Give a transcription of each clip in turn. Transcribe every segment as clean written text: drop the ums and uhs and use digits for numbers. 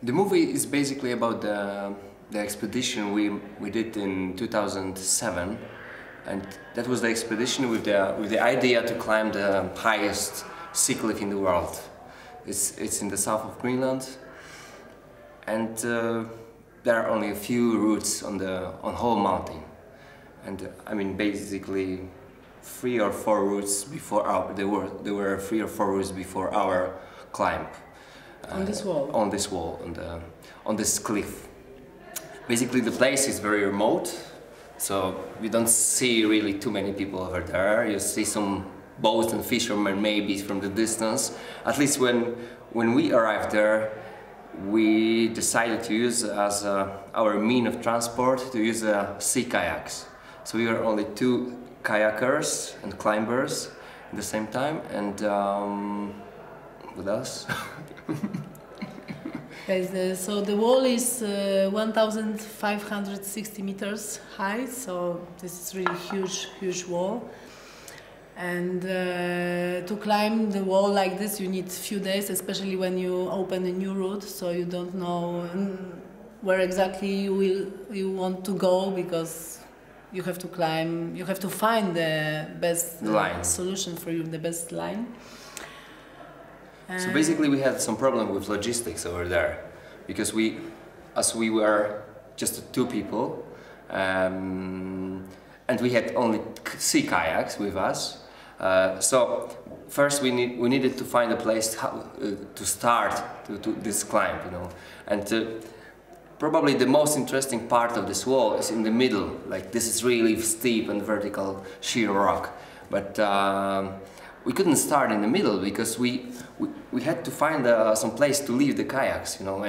The movie is basically about the expedition we did in 2007, and that was the expedition with the idea to climb the highest sea cliff in the world. It's in the south of Greenland, and there are only a few routes on whole mountain, and I mean basically 3 or 4 routes before there were 3 or 4 routes before our climb. On this wall? On this wall, on this cliff. Basically the place is very remote, so you don't see really too many people over there. You see some boats and fishermen maybe from the distance. At least when we arrived there, we decided to use as our mean of transport to use sea kayaks. So we were only 2 kayakers and climbers at the same time, and what else? So the wall is 1,560 meters high, so this is really huge wall. And to climb the wall like this you need a few days, especially when you open a new route, so you don't know where exactly you want to go, because you have to climb, you have to find the best solution for you, the best line. So basically we had some problem with logistics over there, because as we were just 2 people, and we had only sea kayaks with us. So first we needed to find a place to start to this climb, you know, and probably the most interesting part of this wall is in the middle. Like, this is really steep and vertical sheer rock, but we couldn't start in the middle because we had to find some place to leave the kayaks, you know,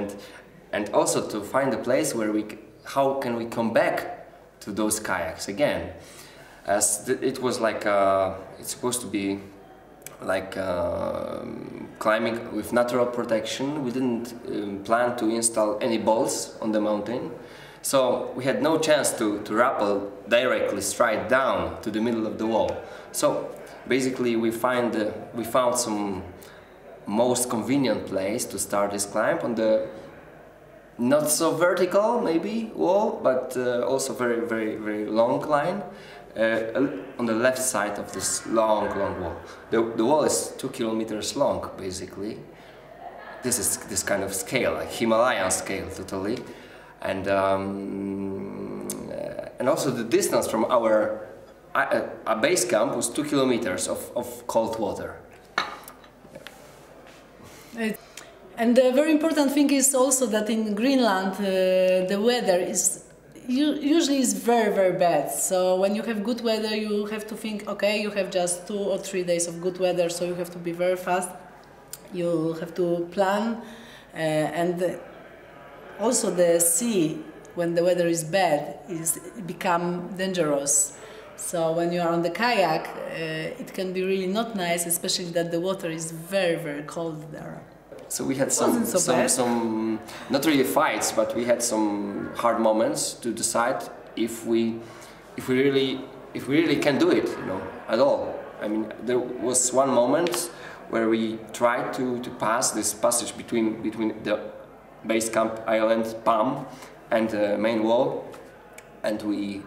and also to find a place where how can we come back to those kayaks again, as it was like it's supposed to be like climbing with natural protection. We didn't plan to install any bolts on the mountain, so we had no chance to rappel directly straight down to the middle of the wall. So basically we found some most convenient place to start this climb on the not so vertical maybe wall, but also very long line on the left side of this long wall. The wall is 2 kilometers long basically. This is this kind of scale, like Himalayan scale totally, and also the distance from our base camp was 2 kilometers of cold water. And the very important thing is also that in Greenland the weather is usually very bad. So when you have good weather you have to think, okay, you have just 2 or 3 days of good weather, so you have to be very fast. You have to plan, and also the sea, when the weather is bad, become dangerous. So when you are on the kayak, it can be really not nice, especially that the water is very cold there. So we had some not really fights, but we had some hard moments to decide if we really can do it, you know, at all. I mean, there was one moment where we tried to pass this passage between the base camp island Palm and the main wall, and we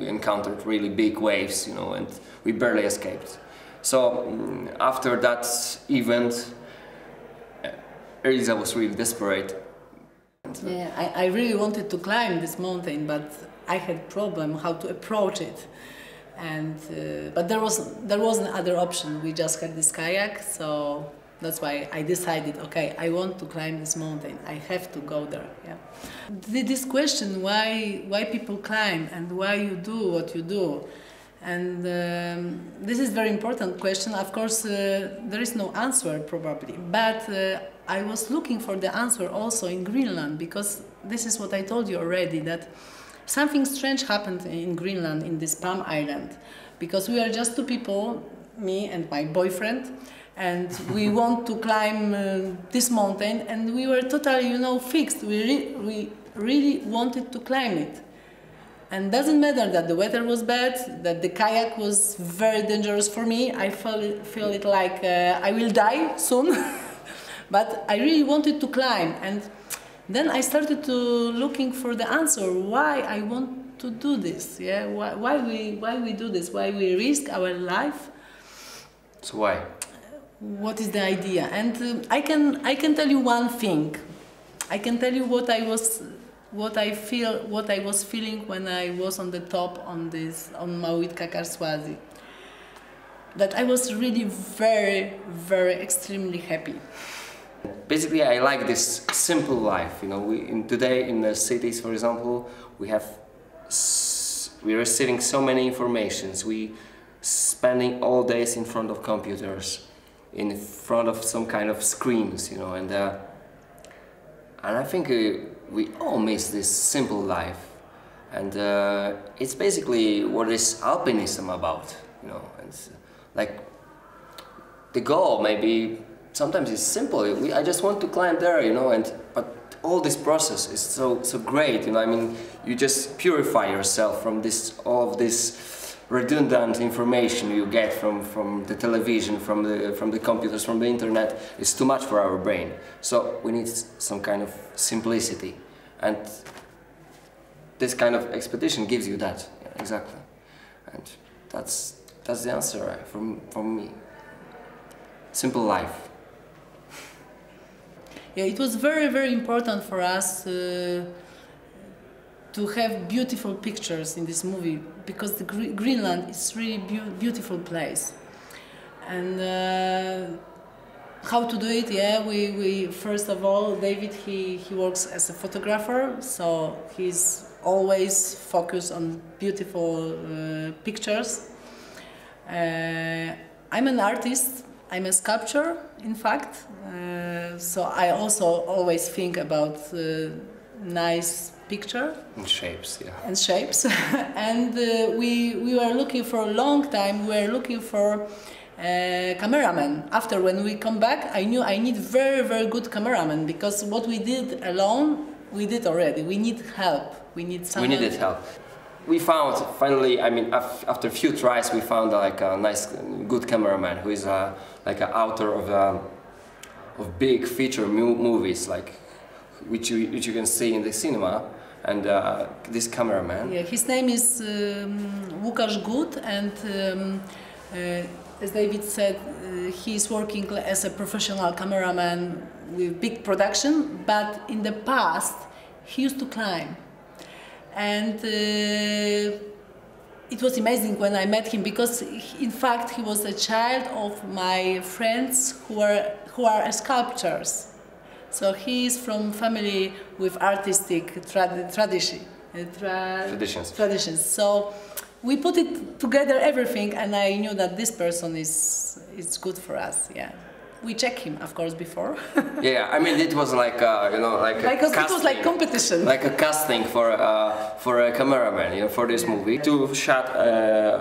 encountered really big waves, you know, and we barely escaped. So after that event, Elsa was really desperate. Yeah, I really wanted to climb this mountain, but I had problem how to approach it, and but there wasn't other option. We just had this kayak, so that's why I decided, okay, I want to climb this mountain. I have to go there. Yeah. This question, why people climb and why you do what you do, and this is very important question. Of course, there is no answer probably, but I was looking for the answer also in Greenland, because this is what I told you already, that something strange happened in Greenland, in this Palm Island, because we are just 2 people, me and my boyfriend, and we want to climb this mountain, and we were totally, you know, fixed. We really wanted to climb it. And doesn't matter that the weather was bad, that the kayak was very dangerous for me. I feel it like I will die soon. But I really wanted to climb, and Then I started to looking for the answer why I want to do this. Yeah, why we do this? Why we risk our life? So why? What is the idea? And I can tell you one thing. I can tell you what I was feeling when I was on the top on Małit Kakarswazi. That I was really very, very extremely happy. Basically, I like this simple life. You know, today in the cities, for example, we are receiving so many informations. We spending all days in front of computers, in front of some kind of screens, you know, and I think we all miss this simple life, and it's basically what is alpinism about, you know. It's like the goal maybe sometimes is simple. I just want to climb there, you know, but all this process is so great, you know. I mean, you just purify yourself from all of this redundant information you get from the television, from the computers, from the internet. Is too much for our brain. So we need some kind of simplicity, and this kind of expedition gives you that. Yeah, exactly, and that's the answer from me. Simple life. Yeah, it was very, very important for us to have beautiful pictures in this movie, because the Greenland is really beautiful place. And how to do it? Yeah, we first of all, David he works as a photographer, so he's always focused on beautiful pictures. I'm an artist. I'm a sculptor, in fact. So I also always think about nice picture and shapes, yeah. And shapes. And we were looking for a long time. We were looking for a cameraman. After, when we come back, I knew I need very, very good cameraman, because what we did alone, we did already. We need help. We need someone. We needed help. We found finally. I mean, after a few tries, we found like a nice, good cameraman who is like an author of big feature movies, like which you can see in the cinema. And this cameraman. Yeah, his name is Łukasz Gut, and as David said, he is working as a professional cameraman with big production. But in the past, he used to climb. And it was amazing when I met him, because in fact he was a child of my friends who are sculptors. So he is from family with artistic traditions. So we put it together, everything, and I knew that this person is good for us. Yeah. We check him, of course, before. Yeah, I mean, it was like you know, like a because casting, it was like competition, like a casting for a cameraman, you know, for this movie. To shot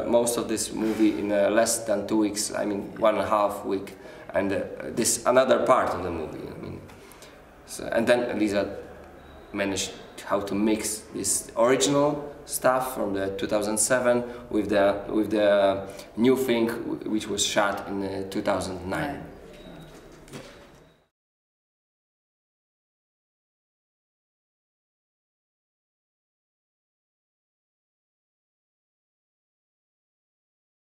most of this movie in less than 2 weeks. I mean, 1.5 week, and this another part of the movie. I mean, so, and then Eliza managed how to mix this original stuff from the 2007 with the new thing which was shot in 2009.